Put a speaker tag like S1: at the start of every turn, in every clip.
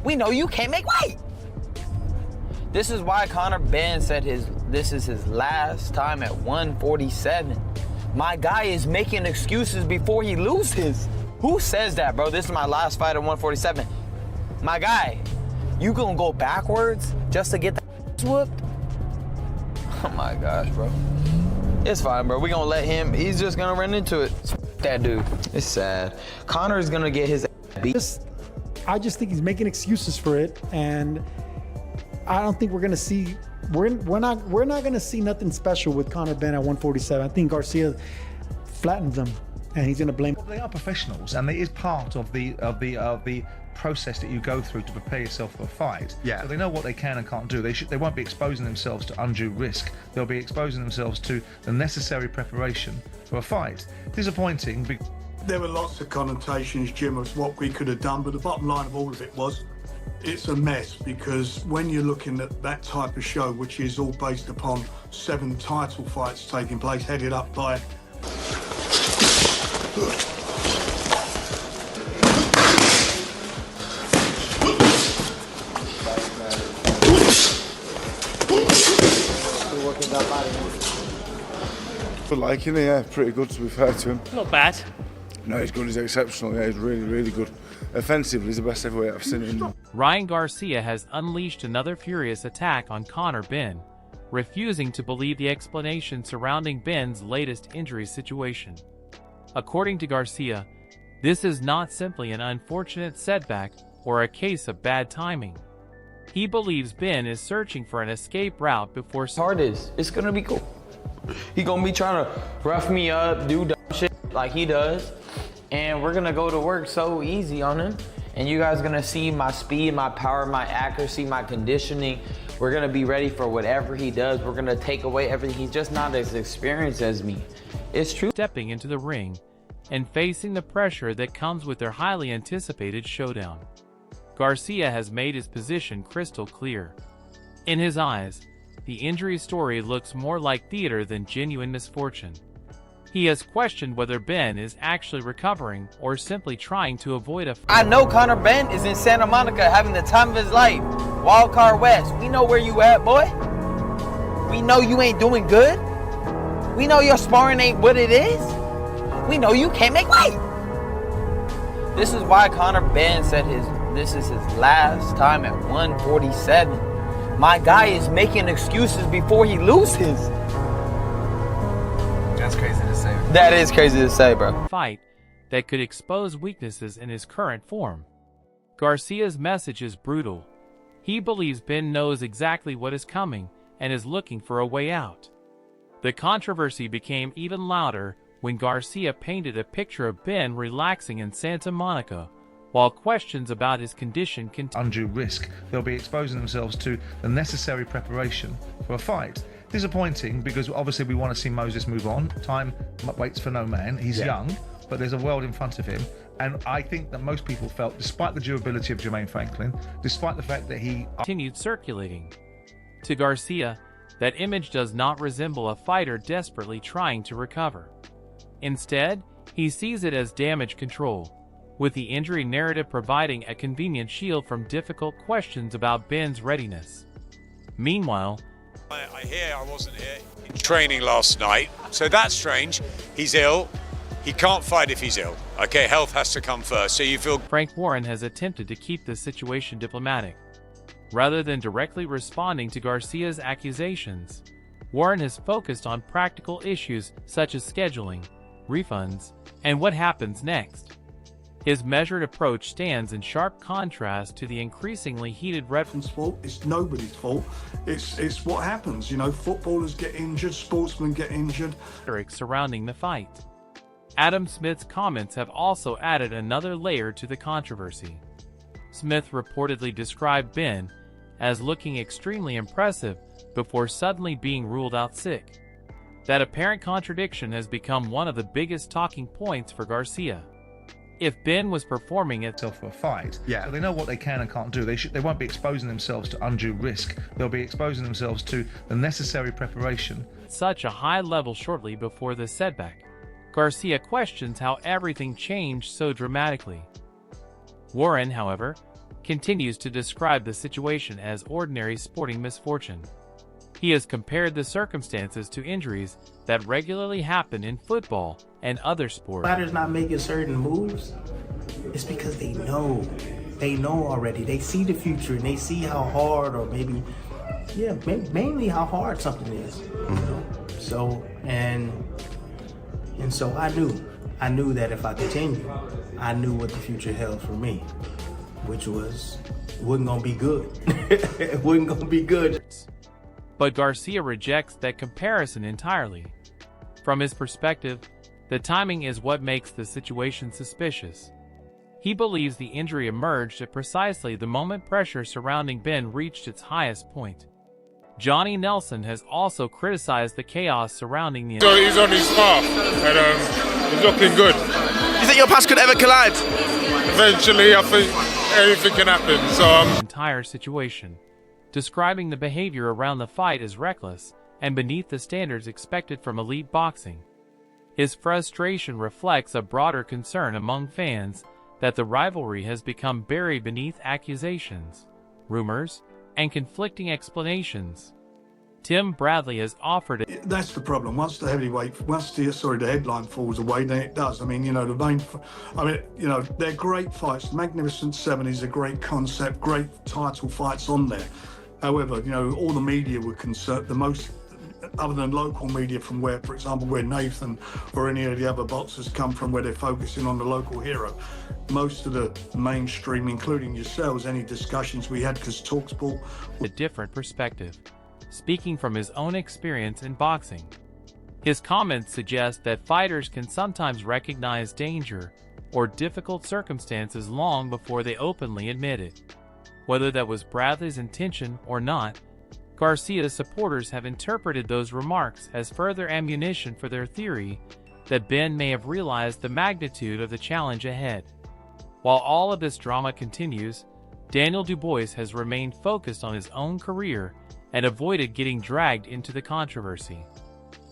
S1: We know you can't make weight. This is why Conor Benn said this is his last time at 147. My guy is making excuses before he loses. Who says that, bro? This is my last fight at 147. My guy, you gonna go backwards just to get the whooped? Oh my gosh, bro. It's fine, bro. We gonna let him. He's just gonna run into it. That dude. It's sad. Conor's gonna get his beat.
S2: I just think he's making excuses for it, and I don't think we're gonna see. We're not gonna see nothing special with Conor Benn at 147. I think Garcia flattened them, and he's gonna blame.
S3: Well, they are professionals, and it is part of the process that you go through to prepare yourself for a fight.
S4: Yeah.
S3: So they know what they can and can't do. They won't be exposing themselves to undue risk. They'll be exposing themselves to the necessary preparation for a fight. Disappointing.
S5: There were lots of connotations, Jim, of what we could have done, but the bottom line of all of it was, it's a mess, because when you're looking at that type of show, which is all based upon 7 title fights taking place, headed up by
S6: But like, yeah, pretty good, to be fair to him.
S7: Not bad.
S6: No, he's good, he's exceptional, yeah, he's really, really good. Offensively, he's the best heavyweight I've seen him.
S8: Ryan Garcia has unleashed another furious attack on Conor Benn, refusing to believe the explanation surrounding Benn's latest injury situation. According to Garcia, this is not simply an unfortunate setback or a case of bad timing. He believes Benn is searching for an escape route before
S1: Hard is. It's gonna be cool. He gonna be trying to rough me up, do dumb shit like he does, and we're gonna go to work so easy on him. And you guys gonna see my speed, my power, my accuracy, my conditioning. We're gonna be ready for whatever he does. We're gonna take away everything. He's just not as experienced as me. It's true.
S8: Stepping into the ring and facing the pressure that comes with their highly anticipated showdown. Garcia has made his position crystal clear. In his eyes, the injury story looks more like theater than genuine misfortune. He has questioned whether Benn is actually recovering or simply trying to avoid a
S1: I know Conor Benn is in Santa Monica having the time of his life. Wildcard West. We know where you at, boy. We know you ain't doing good. We know your sparring ain't what it is. We know you can't make weight. This is why Conor Benn said this is his last time at 147. My guy is making excuses before he loses.
S4: That's crazy to say.
S1: That is crazy to say, bro.
S8: Fight that could expose weaknesses in his current form. Garcia's message is brutal. He believes Benn knows exactly what is coming and is looking for a way out. The controversy became even louder when Garcia painted a picture of Benn relaxing in Santa Monica, while questions about his condition continued.
S3: Undue risk. They'll be exposing themselves to the necessary preparation for a fight. Disappointing, because obviously we want to see Moses move on. Time waits for no man. He's young, but there's a world in front of him. And I think that most people felt, despite the durability of Jermaine Franklin, despite the fact that he
S8: continued circulating. To Garcia, that image does not resemble a fighter desperately trying to recover. Instead, he sees it as damage control, with the injury narrative providing a convenient shield from difficult questions about Benn's readiness. Meanwhile,
S9: I hear I wasn't here in training last night, so that's strange. He's ill. He can't fight if he's ill. Okay, health has to come first, so you feel...
S8: Frank Warren has attempted to keep the situation diplomatic. Rather than directly responding to Garcia's accusations, Warren has focused on practical issues such as scheduling, refunds, and what happens next. His measured approach stands in sharp contrast to the increasingly heated
S5: reference fault. It's nobody's fault. It's what happens. You know, footballers get injured, sportsmen get injured.
S8: Rhetoric surrounding the fight. Adam Smith's comments have also added another layer to the controversy. Smith reportedly described Benn as looking extremely impressive before suddenly being ruled out sick. That apparent contradiction has become one of the biggest talking points for Garcia. If Benn was performing itself
S3: for a fight, so they know what they can and can't do. They won't be exposing themselves to undue risk. They'll be exposing themselves to the necessary preparation.
S8: Such a high level shortly before the setback. Garcia questions how everything changed so dramatically. Warren, however, continues to describe the situation as ordinary sporting misfortune. He has compared the circumstances to injuries that regularly happen in football and other sports.
S4: Fighters not making certain moves, it's because they know. They know already. They see the future and they see how hard, or maybe, mainly how hard something is. You know? So, and so I knew that if I continued, I knew what the future held for me, which was, it wasn't gonna be good. It wasn't gonna be good.
S8: But Garcia rejects that comparison entirely. From his perspective, the timing is what makes the situation suspicious. He believes the injury emerged at precisely the moment pressure surrounding Ben reached its highest point. Johnny Nelson has also criticized the chaos surrounding the
S7: So he's on his path, and he's looking good.
S10: Do you think your paths could ever collide?
S7: Eventually, I think anything can happen. So
S8: entire situation, describing the behavior around the fight as reckless and beneath the standards expected from elite boxing. His frustration reflects a broader concern among fans that the rivalry has become buried beneath accusations, rumors, and conflicting explanations. Tim Bradley has offered it.
S5: That's the problem. Once the headline falls away, then it does. I mean, they're great fights. Magnificent Seven is a great concept, great title fights on there. However, all the media were concerned, the most, other than local media from where, for example, where Nathan or any of the other boxers come from, where they're focusing on the local hero. Most of the mainstream, including yourselves, any discussions we had, because TalkSport...
S8: A different perspective, speaking from his own experience in boxing. His comments suggest that fighters can sometimes recognize danger or difficult circumstances long before they openly admit it. Whether that was Bradley's intention or not, Garcia's supporters have interpreted those remarks as further ammunition for their theory that Ben may have realized the magnitude of the challenge ahead. While all of this drama continues, Daniel Dubois has remained focused on his own career and avoided getting dragged into the controversy.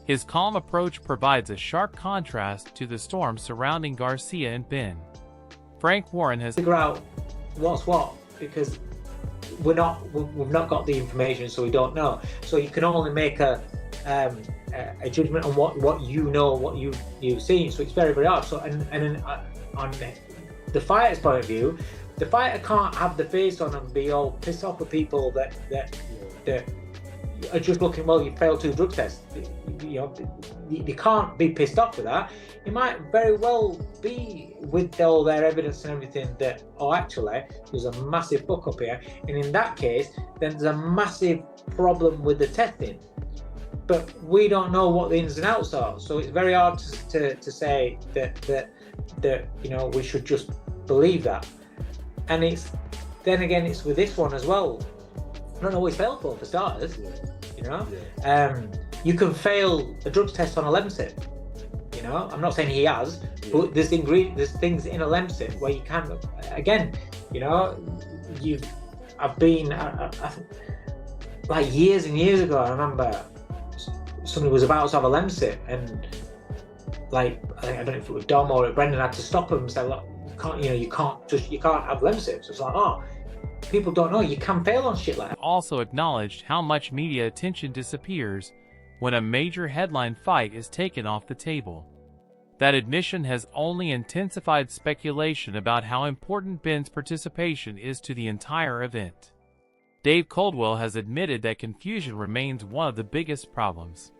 S8: His calm approach provides a sharp contrast to the storm surrounding Garcia and Ben. Frank Warren has
S11: figure out what's what, because we've not got the information, so we don't know. So you can only make a judgment on what you know, what you've seen. So it's very, very hard. So on the fighter's point of view, the fighter can't have the face on and be all pissed off with people that are just looking, well, you failed 2 drug tests. You can't be pissed off with that. It might very well be, with all their evidence and everything, that, oh, actually, there's a massive fuck up here. And in that case, then there's a massive problem with the testing. But we don't know what the ins and outs are. So it's very hard to say that we should just believe that. And it's with this one as well. I don't know what he's failed for starters. You can fail a drugs test on a Lemsip. I'm not saying he has, but there's things in a Lemsip where you can. Again, I've been like years and years ago. I remember somebody was about to have a Lemsip, and I don't know if it was Dom or Brendan had to stop him and say, look, you can't have Lemsips. It's like, oh. People don't know you can fail on shit like that.
S8: Also acknowledged how much media attention disappears when a major headline fight is taken off the table. That admission has only intensified speculation about how important Ben's participation is to the entire event. Dave Coldwell has admitted that confusion remains one of the biggest problems.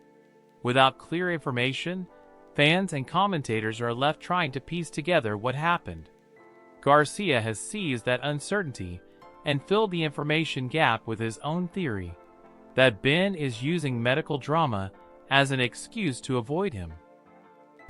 S8: Without clear information, fans and commentators are left trying to piece together what happened. Garcia has seized that uncertainty and filled the information gap with his own theory that Ben is using medical drama as an excuse to avoid him.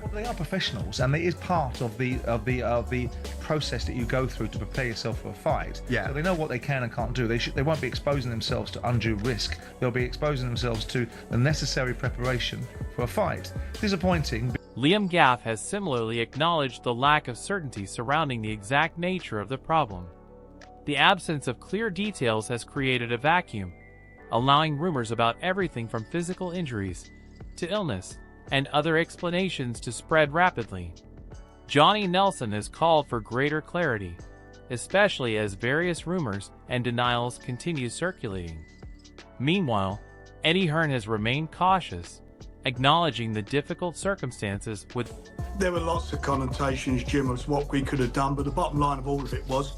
S3: Well, they are professionals, and it is part of the process that you go through to prepare yourself for a fight.
S10: Yeah.
S3: So they know what they can and can't do. They won't be exposing themselves to undue risk. They'll be exposing themselves to the necessary preparation for a fight. Disappointing.
S8: Liam Gaff has similarly acknowledged the lack of certainty surrounding the exact nature of the problem. The absence of clear details has created a vacuum, allowing rumors about everything from physical injuries to illness and other explanations to spread rapidly. Johnny Nelson has called for greater clarity, especially as various rumors and denials continue circulating. Meanwhile, Eddie Hearn has remained cautious, acknowledging the difficult circumstances with.
S5: There were lots of connotations, Jim, of what we could have done, but the bottom line of all of it was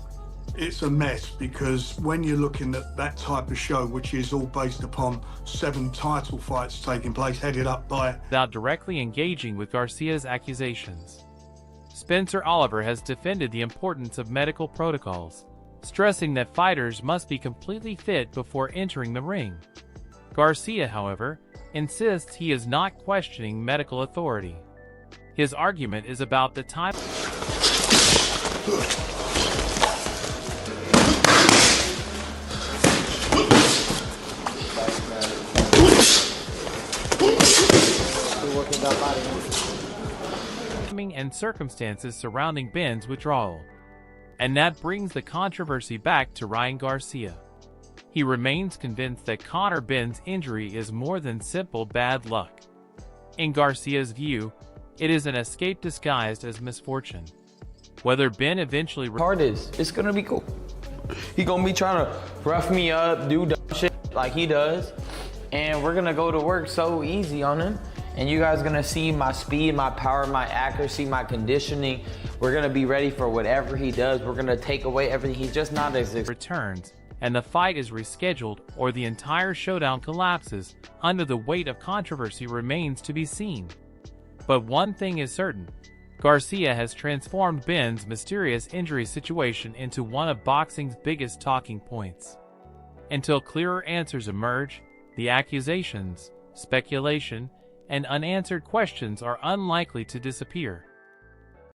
S5: it's a mess, because when you're looking at that type of show, which is all based upon 7 title fights taking place, headed up by...
S8: Without directly engaging with Garcia's accusations. Spencer Oliver has defended the importance of medical protocols, stressing that fighters must be completely fit before entering the ring. Garcia, however, insists he is not questioning medical authority. His argument is about the time. And circumstances surrounding Benn's withdrawal. And that brings the controversy back to Ryan Garcia. He remains convinced that Conor Benn's injury is more than simple bad luck. In Garcia's view, it is an escape disguised as misfortune. Whether Benn eventually...
S1: It's gonna be cool. He gonna be trying to rough me up, do dumb shit like he does, and we're gonna go to work so easy on him. And you guys are gonna see my speed, my power, my accuracy, my conditioning. We're gonna be ready for whatever he does. We're gonna take away everything. He's just not as...
S8: returns, and the fight is rescheduled, or the entire showdown collapses under the weight of controversy remains to be seen. But one thing is certain, Garcia has transformed Benn's mysterious injury situation into one of boxing's biggest talking points. Until clearer answers emerge, the accusations, speculation, and unanswered questions are unlikely to disappear.